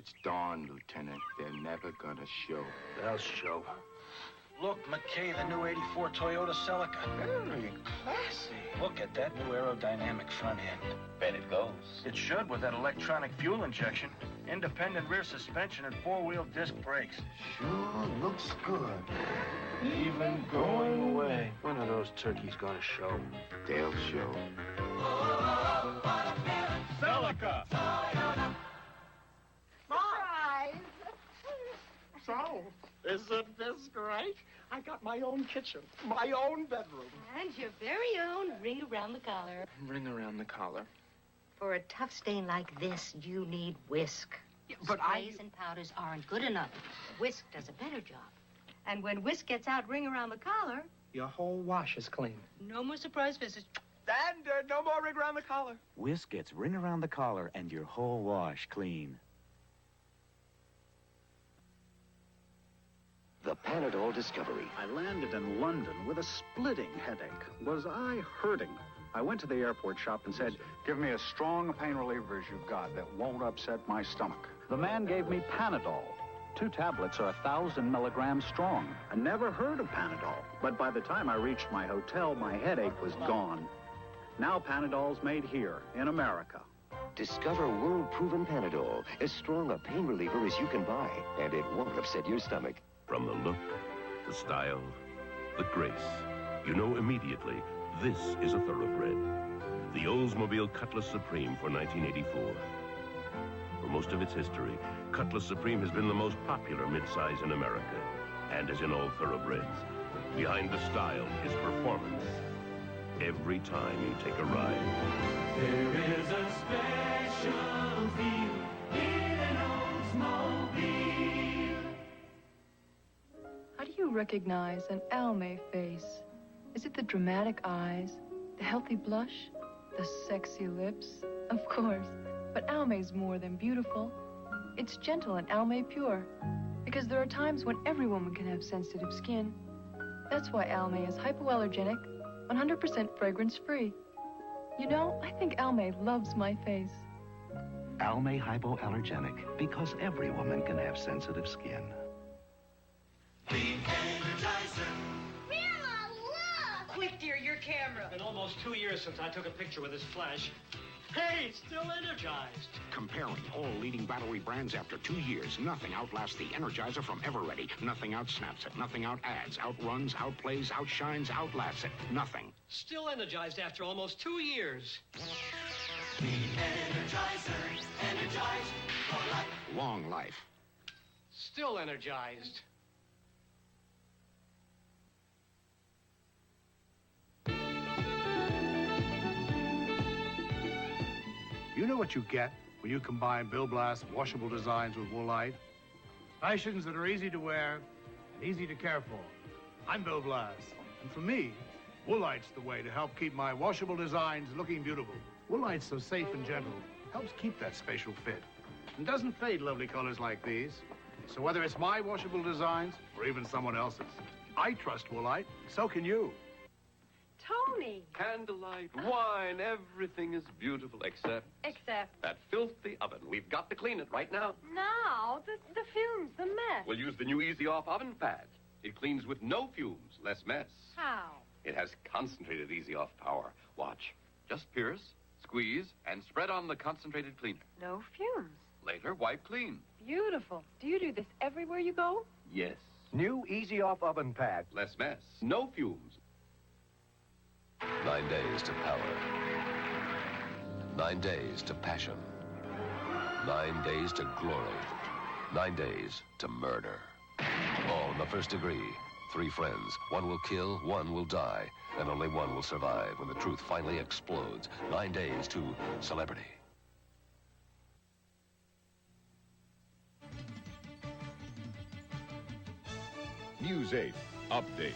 It's dawn, Lieutenant. They're never gonna show. They'll show. Look, McKay, the new 84 Toyota Celica. Very classy. Look at that new aerodynamic front end. Bet it goes. It should with that electronic fuel injection, independent rear suspension, and four-wheel disc brakes. Sure looks good. Even going away. When are those turkeys gonna show? They'll show. Celica! Surprise! So, isn't this great? I got my own kitchen, my own bedroom. And your very own ring around the collar. Ring around the collar. For a tough stain like this, you need whisk. Yeah, but Sprays and powders aren't good enough. Whisk does a better job. And when whisk gets out ring around the collar, Your whole wash is clean. no more surprise visits. And no more ring around the collar. Whisk gets ring around the collar and your whole wash clean. The Panadol Discovery. I landed in London with a splitting headache. Was I hurting? I went to the airport shop and said, "Give me as strong a pain reliever as you've got that won't upset my stomach." The man gave me Panadol. 2 tablets are 1,000 milligrams strong. I never heard of Panadol, but by the time I reached my hotel, my headache was gone. Now Panadol's made here, in America. Discover world-proven Panadol, as strong a pain reliever as you can buy, and it won't upset your stomach. From the look, the style, the grace, you know immediately this is a thoroughbred. The Oldsmobile Cutlass Supreme for 1984. For most of its history, Cutlass Supreme has been the most popular midsize in America. And as in all thoroughbreds, behind the style is performance. Every time you take a ride. There is a special feel in an Oldsmobile. How do you recognize an Almay face? Is it the dramatic eyes, the healthy blush, the sexy lips? Of course, but Almay's more than beautiful. It's gentle and Almay pure, because there are times when every woman can have sensitive skin. That's why Almay is hypoallergenic, 100% fragrance-free. You know, I think Almay loves my face. Almay hypoallergenic, because every woman can have sensitive skin. The Energizer. Grandma, look! Quick, dear, your camera. It's been almost 2 years since I took a picture with this flash. Hey, it's still energized. Comparing all leading battery brands after 2 years, nothing outlasts the Energizer from Ever-Ready. Nothing outsnaps it. Nothing outadds, outruns, outplays, outshines, outlasts it. Nothing. Still energized after almost 2 years. The Energizer. Energized for life. Long life. Still energized. You know what you get when you combine Bill Blass washable designs with Woolite? Fashions that are easy to wear and easy to care for. I'm Bill Blass, and for me, Woolite's the way to help keep my washable designs looking beautiful. Woolite's so safe and gentle, helps keep that spatial fit, and doesn't fade lovely colors like these. So whether it's my washable designs or even someone else's, I trust Woolite, so can you. Tony. Candlelight, wine, everything is beautiful except that filthy oven. We've got to clean it right now. Now, the fumes, the mess. We'll use the new Easy Off oven pad. It cleans with no fumes, less mess. How? It has concentrated Easy Off power. Watch. Just pierce, squeeze, and spread on the concentrated cleaner. No fumes. Later, wipe clean. Beautiful. Do you do this everywhere you go? Yes. New Easy Off oven pad. Less mess, no fumes. 9 days to power. 9 days to passion. 9 days to glory. 9 days to murder. All in the first degree. 3 friends. One will kill, one will die, and only one will survive when the truth finally explodes. 9 days to celebrity. News 8 Update.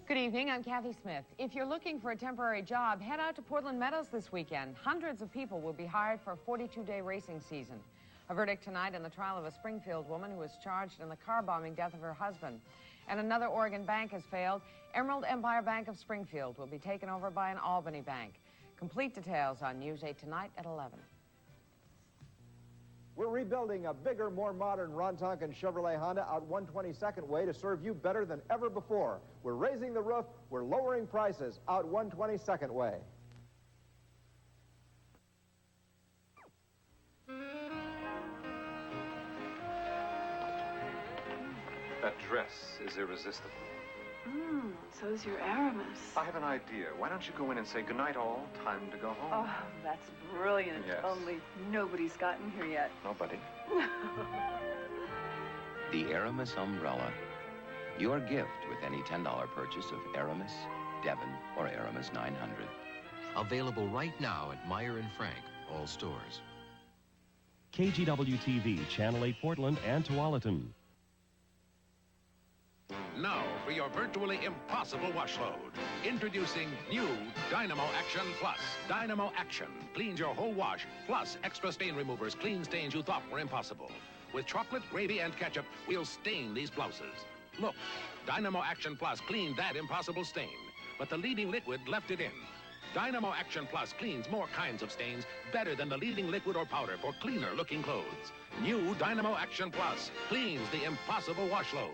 Good evening, I'm Kathy Smith. If you're looking for a temporary job, head out to Portland Meadows this weekend. Hundreds of people will be hired for a 42-day racing season. A verdict tonight in the trial of a Springfield woman who was charged in the car bombing death of her husband. And another Oregon bank has failed. Emerald Empire Bank of Springfield will be taken over by an Albany bank. Complete details on News 8 tonight at 11. We're rebuilding a bigger, more modern Rontonkin Chevrolet Honda out 122nd Way to serve you better than ever before. We're raising the roof. We're lowering prices out 122nd Way. That dress is irresistible. So's your Aramis. I have an idea. Why don't you go in and say, goodnight all, time to go home? Oh, that's brilliant. Yes. Only nobody's gotten here yet. Nobody. The Aramis umbrella. Your gift with any $10 purchase of Aramis, Devon, or Aramis 900. Available right now at Meyer & Frank, all stores. KGW TV, Channel 8 Portland and Tualatin. Now for your virtually impossible wash load. Introducing new Dynamo Action Plus. Dynamo Action cleans your whole wash, plus extra stain removers clean stains you thought were impossible. With chocolate, gravy, and ketchup, we'll stain these blouses. Look, Dynamo Action Plus cleaned that impossible stain, but the leading liquid left it in. Dynamo Action Plus cleans more kinds of stains better than the leading liquid or powder for cleaner-looking clothes. New Dynamo Action Plus cleans the impossible wash load.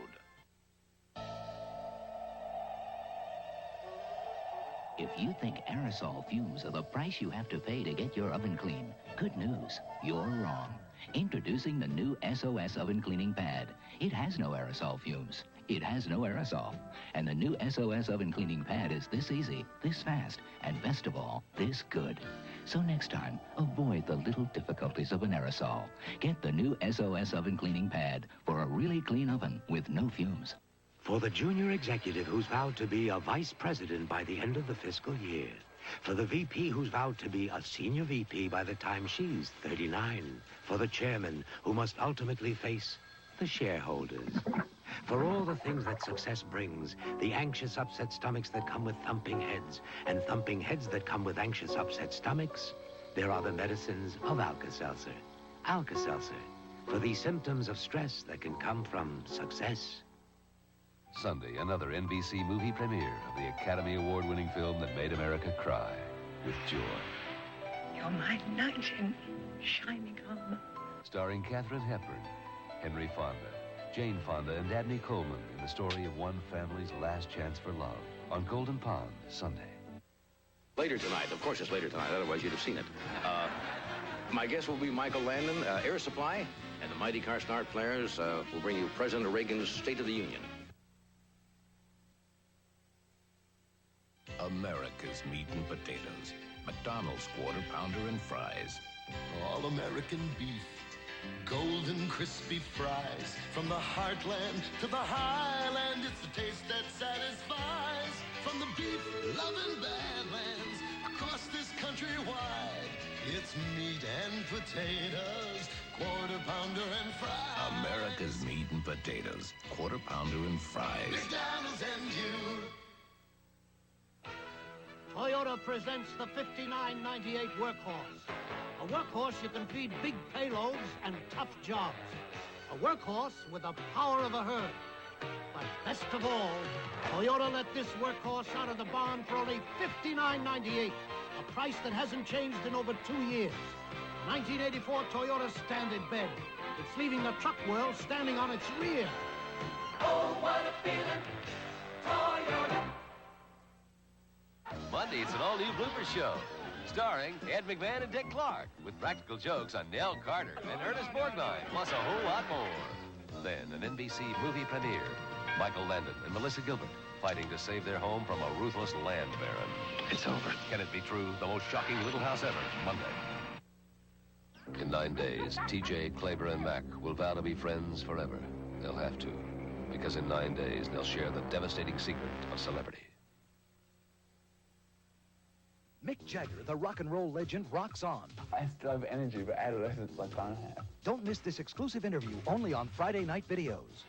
If you think aerosol fumes are the price you have to pay to get your oven clean, good news, you're wrong. Introducing the new SOS oven cleaning pad. It has no aerosol fumes. It has no aerosol. And the new SOS oven cleaning pad is this easy, this fast, and best of all, this good. So next time, avoid the little difficulties of an aerosol. Get the new SOS oven cleaning pad for a really clean oven with no fumes. For the junior executive who's vowed to be a vice president by the end of the fiscal year. For the VP who's vowed to be a senior VP by the time she's 39. For the chairman who must ultimately face the shareholders. For all the things that success brings, the anxious, upset stomachs that come with thumping heads, and thumping heads that come with anxious, upset stomachs, there are the medicines of Alka-Seltzer. Alka-Seltzer. For these symptoms of stress that can come from success. Sunday, another NBC movie premiere of the Academy Award-winning film that made America cry with joy. You're my knight in shining armor. Starring Katharine Hepburn, Henry Fonda, Jane Fonda, and Dabney Coleman in the story of one family's last chance for love on Golden Pond, Sunday. Later tonight. Of course it's later tonight, otherwise you'd have seen it. My guest will be Michael Landon, Air Supply, and the mighty Carson Art Players will bring you President Reagan's State of the Union. America's meat and potatoes. McDonald's Quarter Pounder and fries. All-American beef. Golden crispy fries. From the heartland to the highland, it's the taste that satisfies. From the beef-loving badlands across this country wide, it's meat and potatoes, Quarter Pounder and fries. America's meat and potatoes. Quarter Pounder and fries. McDonald's and you. Toyota presents the 5998 Workhorse. A workhorse you can feed big payloads and tough jobs. A workhorse with the power of a herd. But best of all, Toyota let this workhorse out of the barn for only $59.98, a price that hasn't changed in over 2 years. 1984 Toyota Standard Bed. It's leaving the truck world standing on its rear. Oh, what a feeling, Toyota. Monday, it's an all-new blooper show, starring Ed McMahon and Dick Clark, with practical jokes on Nell Carter and Ernest Borgnine, plus a whole lot more. Then, an NBC movie premiere. Michael Landon and Melissa Gilbert fighting to save their home from a ruthless land baron. It's over. Can it be true? The most shocking Little House ever, Monday. In 9 days, TJ, Klaber, and Mac will vow to be friends forever. They'll have to, because in 9 days, they'll share the devastating secret of celebrity. Mick Jagger, the rock and roll legend, rocks on. I still have energy, but adolescence I can't have. Don't miss this exclusive interview only on Friday Night Videos.